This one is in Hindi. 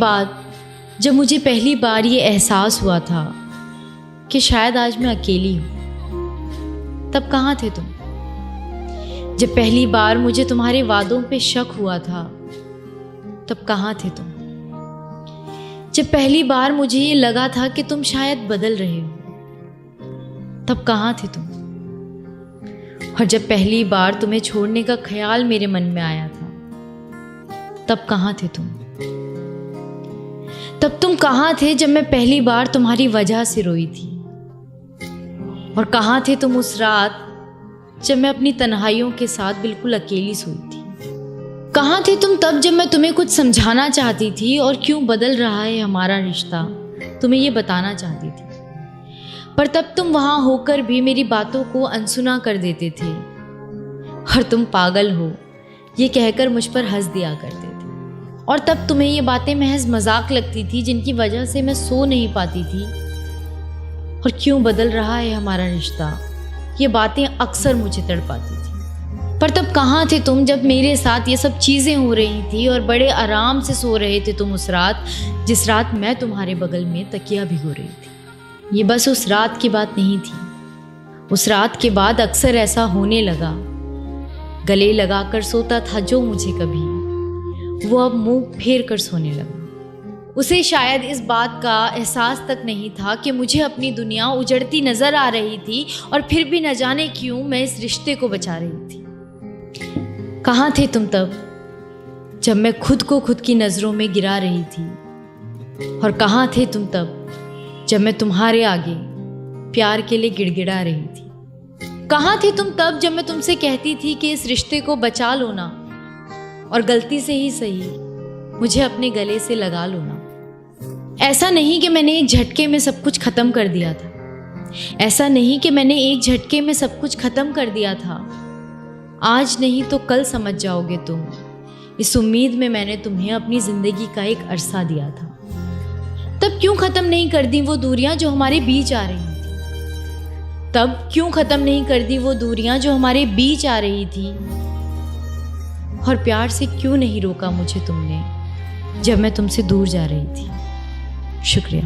बाद जब मुझे पहली बार ये एहसास हुआ था कि शायद आज मैं अकेली हूँ, तब कहाँ थे तुम? जब पहली बार मुझे तुम्हारे वादों पे शक हुआ था, तब कहाँ थे तुम? जब पहली बार मुझे ये लगा था कि तुम शायद बदल रहे हो, तब कहाँ थे तुम? और जब पहली बार तुम्हें छोड़ने का ख्याल मेरे मन में आया था, तब कहाँ थे तुम? तब तुम कहाँ थे जब मैं पहली बार तुम्हारी वजह से रोई थी? और कहाँ थे तुम उस रात जब मैं अपनी तन्हाइयों के साथ बिल्कुल अकेली सोई थी? कहाँ थे तुम तब जब मैं तुम्हें कुछ समझाना चाहती थी और क्यों बदल रहा है हमारा रिश्ता तुम्हें ये बताना चाहती थी, पर तब तुम वहाँ होकर भी मेरी बातों को अनसुना कर देते थे और तुम पागल हो ये कहकर मुझ पर हंस दिया करते थे। और तब तुम्हें ये बातें महज मजाक लगती थी जिनकी वजह से मैं सो नहीं पाती थी। और क्यों बदल रहा है हमारा रिश्ता, ये बातें अक्सर मुझे तड़पाती थी। पर तब कहाँ थे तुम जब मेरे साथ ये सब चीज़ें हो रही थी और बड़े आराम से सो रहे थे तुम उस रात, जिस रात मैं तुम्हारे बगल में तकिया भिगो रही थी। ये बस उस रात की बात नहीं थी, उस रात के बाद अक्सर ऐसा होने लगा। गले लगाकर सोता था जो मुझे कभी, वो अब मुंह फेर कर सोने लगा। उसे शायद इस बात का एहसास तक नहीं था कि मुझे अपनी दुनिया उजड़ती नजर आ रही थी और फिर भी न जाने क्यों मैं इस रिश्ते को बचा रही थी। कहाँ थे तुम तब जब मैं खुद को खुद की नज़रों में गिरा रही थी? और कहाँ थे तुम तब जब मैं तुम्हारे आगे प्यार के लिए गिड़गिड़ा रही थी? कहाँ थे तुम तब जब मैं तुमसे कहती थी कि इस रिश्ते को बचा लो ना, और गलती से ही सही मुझे अपने गले से लगा लो ना। ऐसा नहीं कि मैंने एक झटके में सब कुछ खत्म कर दिया था, ऐसा नहीं कि मैंने एक झटके में सब कुछ खत्म कर दिया था। आज नहीं तो कल समझ जाओगे तुम, इस उम्मीद में मैंने तुम्हें अपनी जिंदगी का एक अरसा दिया था। तब क्यों खत्म नहीं कर दी वो दूरियां जो हमारे बीच आ रही थी? तब क्यों खत्म नहीं कर दी वो दूरियां जो हमारे बीच आ रही थी? और प्यार से क्यों नहीं रोका मुझे तुमने जब मैं तुमसे दूर जा रही थी? शुक्रिया।